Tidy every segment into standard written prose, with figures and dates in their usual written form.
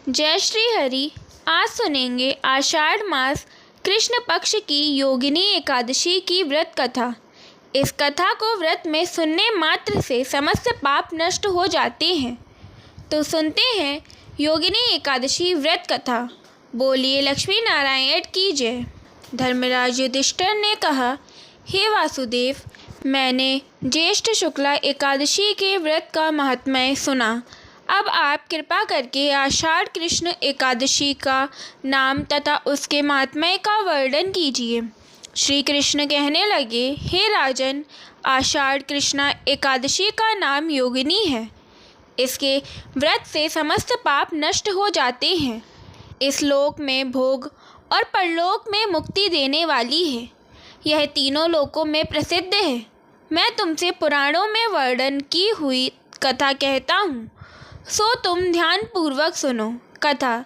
जय श्री हरि। आज सुनेंगे आषाढ़ मास कृष्ण पक्ष की योगिनी एकादशी की व्रत कथा। इस कथा को व्रत में सुनने मात्र से समस्त पाप नष्ट हो जाते हैं। तो सुनते हैं योगिनी एकादशी व्रत कथा। बोलिए लक्ष्मी नारायण की जय। धर्मराज युधिष्ठिर ने कहा, हे वासुदेव, मैंने ज्येष्ठ शुक्ला एकादशी के व्रत का महात्म्य सुना। अब आप कृपा करके आषाढ़ कृष्ण एकादशी का नाम तथा उसके महात्म्य का वर्णन कीजिए। श्री कृष्ण कहने लगे, हे राजन, आषाढ़ कृष्ण एकादशी का नाम योगिनी है। इसके व्रत से समस्त पाप नष्ट हो जाते हैं। इस लोक में भोग और परलोक में मुक्ति देने वाली है। यह तीनों लोकों में प्रसिद्ध है। मैं तुमसे पुराणों में वर्णन की हुई कथा कहता हूँ, सो तुम ध्यान पूर्वक सुनो। कथा।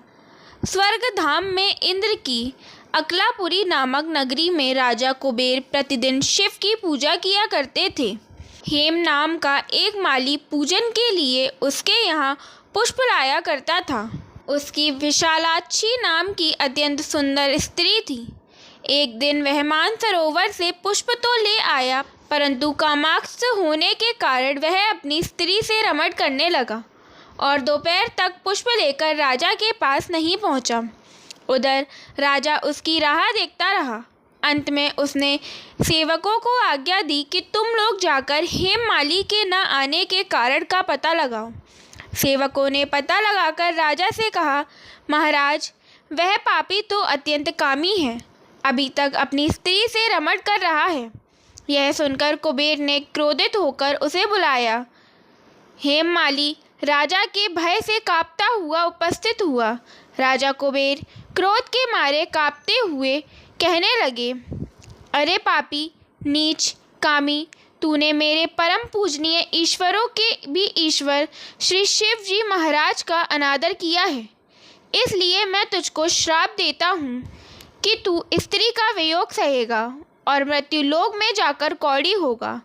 स्वर्ग धाम में इंद्र की अकलापुरी नामक नगरी में राजा कुबेर प्रतिदिन शिव की पूजा किया करते थे। हेम नाम का एक माली पूजन के लिए उसके यहाँ पुष्प लाया करता था। उसकी विशालाक्षी नाम की अत्यंत सुंदर स्त्री थी। एक दिन वह मानसरोवर से पुष्प तो ले आया, परंतु कामाक्ष होने के कारण वह अपनी स्त्री से रमण करने लगा और दोपहर तक पुष्प लेकर राजा के पास नहीं पहुंचा। उधर राजा उसकी राह देखता रहा। अंत में उसने सेवकों को आज्ञा दी कि तुम लोग जाकर हेममाली के न आने के कारण का पता लगाओ। सेवकों ने पता लगाकर राजा से कहा, महाराज, वह पापी तो अत्यंत कामी है, अभी तक अपनी स्त्री से रमण कर रहा है। यह सुनकर कुबेर ने क्रोधित होकर उसे बुलाया। हेममाली राजा के भय से कांपता हुआ उपस्थित हुआ। राजा कुबेर क्रोध के मारे कांपते हुए कहने लगे, अरे पापी, नीच, कामी, तूने मेरे परम पूजनीय ईश्वरों के भी ईश्वर श्री शिव जी महाराज का अनादर किया है। इसलिए मैं तुझको श्राप देता हूँ कि तू स्त्री का वियोग सहेगा और मृत्युलोक में जाकर कौड़ी होगा।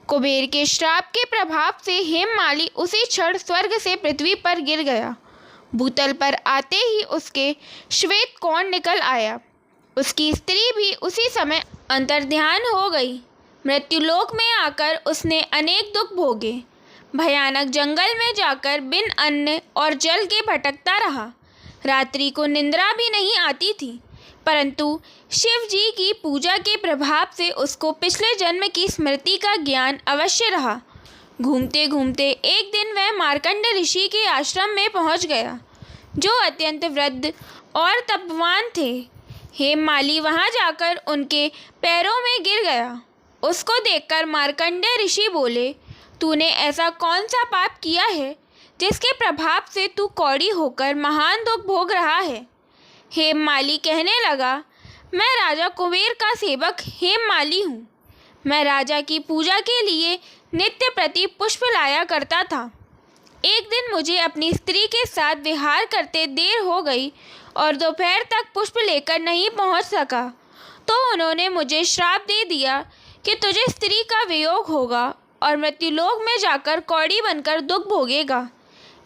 कुबेर के श्राप के प्रभाव से हेममाली उसी क्षण स्वर्ग से पृथ्वी पर गिर गया। भूतल पर आते ही उसके श्वेत कोण निकल आया। उसकी स्त्री भी उसी समय अंतर्ध्यान हो गई। मृत्युलोक में आकर उसने अनेक दुख भोगे। भयानक जंगल में जाकर बिन अन्न और जल के भटकता रहा। रात्रि को निंद्रा भी नहीं आती थी, परंतु शिव जी की पूजा के प्रभाव से उसको पिछले जन्म की स्मृति का ज्ञान अवश्य रहा। घूमते घूमते एक दिन वह मार्कंड ऋषि के आश्रम में पहुंच गया, जो अत्यंत वृद्ध और तपवान थे। हेममाली वहां जाकर उनके पैरों में गिर गया। उसको देखकर मार्कंडेय ऋषि बोले, तूने ऐसा कौन सा पाप किया है जिसके प्रभाव से तू कौड़ी होकर महान दुख भोग रहा है। हेममाली कहने लगा, मैं राजा कुबेर का सेवक हेममाली हूँ। मैं राजा की पूजा के लिए नित्य प्रति पुष्प लाया करता था। एक दिन मुझे अपनी स्त्री के साथ विहार करते देर हो गई और दोपहर तक पुष्प लेकर नहीं पहुँच सका, तो उन्होंने मुझे श्राप दे दिया कि तुझे स्त्री का वियोग होगा और मृत्युलोक में जाकर कौड़ी बनकर दुख भोगेगा।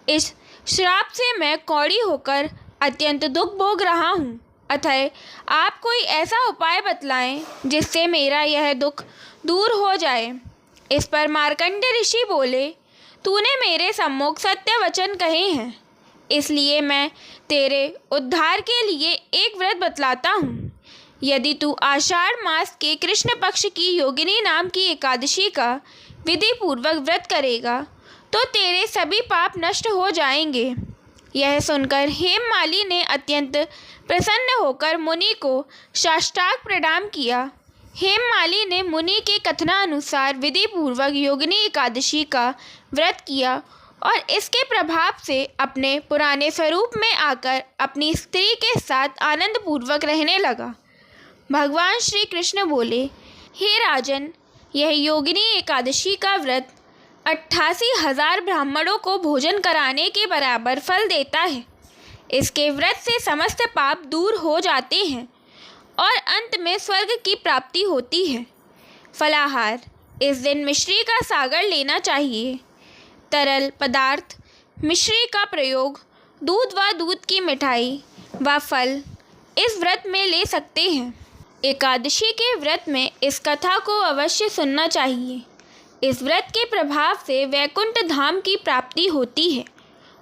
इस श्राप से मैं कौड़ी होकर अत्यंत दुख भोग रहा हूँ। अतः आप कोई ऐसा उपाय बतलाएं जिससे मेरा यह दुख दूर हो जाए। इस पर मार्कंडेय ऋषि बोले, तूने मेरे सम्मुख सत्य वचन कहे हैं, इसलिए मैं तेरे उद्धार के लिए एक व्रत बतलाता हूँ। यदि तू आषाढ़ मास के कृष्ण पक्ष की योगिनी नाम की एकादशी का विधि पूर्वक व्रत करेगा तो तेरे सभी पाप नष्ट हो जाएंगे। यह सुनकर हेममाली ने अत्यंत प्रसन्न होकर मुनि को साष्टांग प्रणाम किया। हेममाली ने मुनि के कथनानुसार विधि पूर्वक योगिनी एकादशी का व्रत किया और इसके प्रभाव से अपने पुराने स्वरूप में आकर अपनी स्त्री के साथ आनंद पूर्वक रहने लगा। भगवान श्री कृष्ण बोले, हे राजन, यह योगिनी एकादशी का व्रत 88,000 ब्राह्मणों को भोजन कराने के बराबर फल देता है। इसके व्रत से समस्त पाप दूर हो जाते हैं और अंत में स्वर्ग की प्राप्ति होती है। फलाहार। इस दिन मिश्री का सागर लेना चाहिए। तरल पदार्थ मिश्री का प्रयोग दूध व दूध की मिठाई व फल इस व्रत में ले सकते हैं। एकादशी के व्रत में इस कथा को अवश्य सुनना चाहिए। इस व्रत के प्रभाव से वैकुंठ धाम की प्राप्ति होती है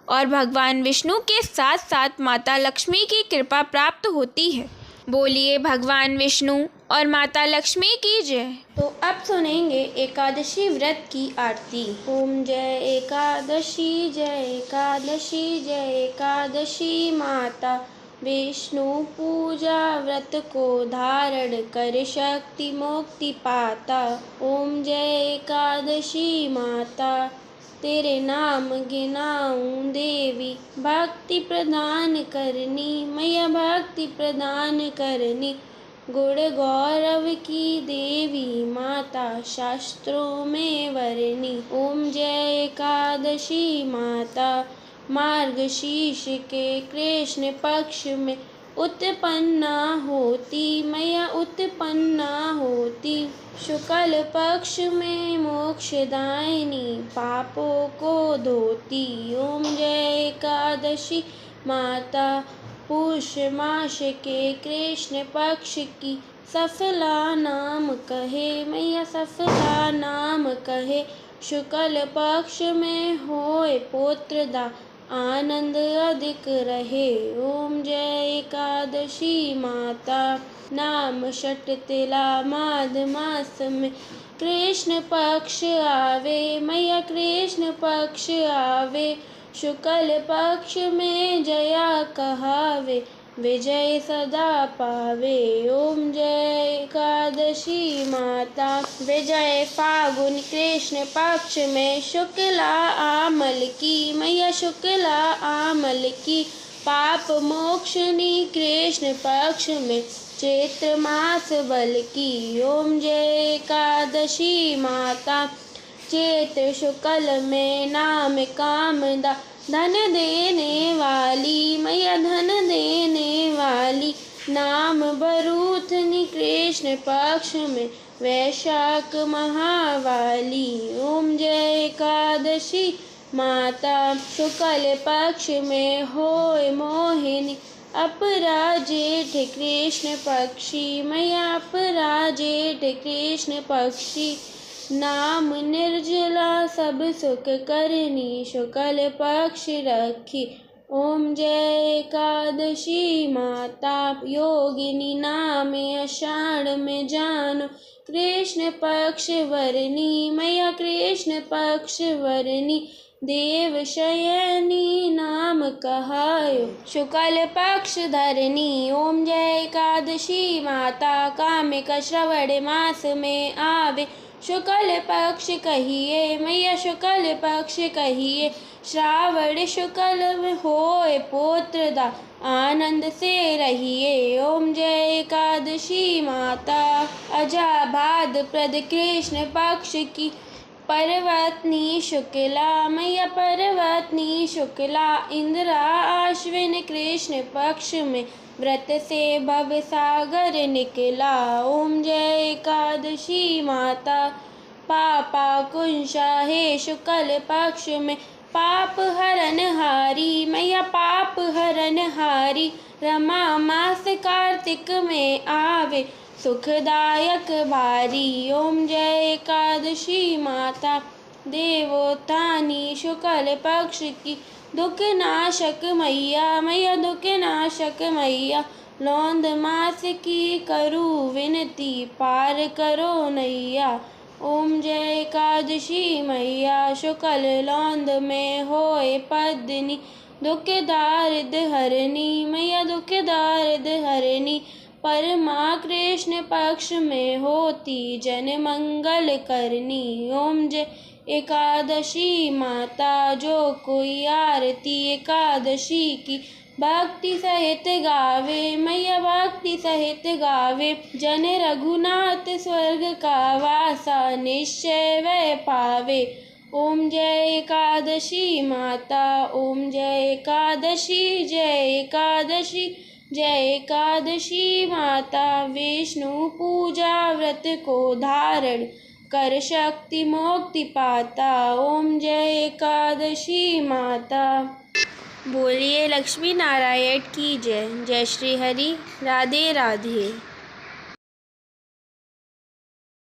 और भगवान विष्णु के साथ साथ माता लक्ष्मी की कृपा प्राप्त होती है। बोलिए भगवान विष्णु और माता लक्ष्मी की जय। तो अब सुनेंगे एकादशी व्रत की आरती। ओम जय एकादशी जय एकादशी जय एकादशी माता विष्णु पूजा व्रत को धारण कर शक्ति मुक्ति पाता। ओम जय एकादशी माता तेरे नाम गिनाऊं देवी, भक्ति प्रदान करनी मैया भक्ति प्रदान करनी। गुण गौरव की देवी माता शास्त्रों में वरनी। ओम जय एकादशी माता मार्गशीर्ष के कृष्ण पक्ष में उत्पन्ना होती मैया उत्पन्ना होती। शुक्ल पक्ष में मोक्षदायिनी पापों को धोती। ओम जय एकादशी माता पुष मास के कृष्ण पक्ष की सफला नाम कहे मैया सफला नाम कहे। शुक्ल पक्ष में होए पुत्रदा आनंद अधिक रहे। ओम जय एकादशी माता नाम षट तिला माघ मास में कृष्ण पक्ष आवे मैया कृष्ण पक्ष आवे। शुक्ल पक्ष में जया कहावे विजय सदा पावे। ओम जय एकादशी माता विजय फागुन कृष्ण पक्ष में शुक्ला आमल की मैया शुक्ला आमल की। पाप मोक्षनी कृष्ण पक्ष में चैत्र मास बल की। ओम जय एकादशी माता चैत्र शुक्ल में नाम कामदा धन देने वाली मैया धन देने वाली। नाम भरूथनी कृष्ण पक्ष में वैशाख महावाली। ओम जय एकादशी माता शुक्ल पक्ष में होए मोहिनी अपराजेठ कृष्ण पक्षी मैया अपराजेठ कृष्ण पक्षी। नाम निर्जला सब सुख करनी शुक्ल पक्ष रखी। ओम जय एकादशी माता योगिनी नाम आषाढ़ में जानो कृष्ण पक्ष वरनी मैया कृष्ण पक्ष वरनी। देव शयनी नाम कहायो शुक्ल पक्ष धरनी। ओम जय एकादशी माता कामिक श्रवण मास में आवे शुक्ल पक्ष कहिए मैया शुक्ल पक्ष कहिए। श्रावण शुक्ल में होए पुत्रदा आनंद से रहिए। ओम जय एकादशी माता अजा भाद्रपद कृष्ण पक्ष की पर्वतनी शुक्ला मैया पर्वतनी शुक्ला। इंद्रा आश्विन कृष्ण पक्ष में व्रत से भव सागर निकला। ओम जय एकादशी माता पापा कुंशा है शुक्ल पक्ष में पाप हरन हारी मैया पाप हरन हारी। रमा मास कार्तिक में आवे सुखदायक भारी। ओम जय एकादशी माता देवोत्थानी शुक्ल पक्ष की दुख नाशक मैया मैया दुख नाशक मैया। लौंद मास की करू विनती पार करो नैया। ओम जय एकादशी मैया शुक्ल लौंद में होए पद्मिनी दुख दारिद हरनी मैया दुख दारिद हरनी। परमा कृष्ण पक्ष में होती जन मंगल करनी। ओम जय एकादशी माता जो कोई आरती एकादशी की भक्ति सहित गावे मैया भक्ति सहित गावे। जन रघुनाथ स्वर्ग का वासा निश्चय वह पावे। ओम जय एकादशी माता ओम जय एकादशी जय एकादशी जय एकादशी माता विष्णु पूजा व्रत को धारण कर शक्ति मुक्ति पाता। ओम जय एकादशी माता। बोलिए लक्ष्मी नारायण की जय। जय श्री हरि। राधे राधे।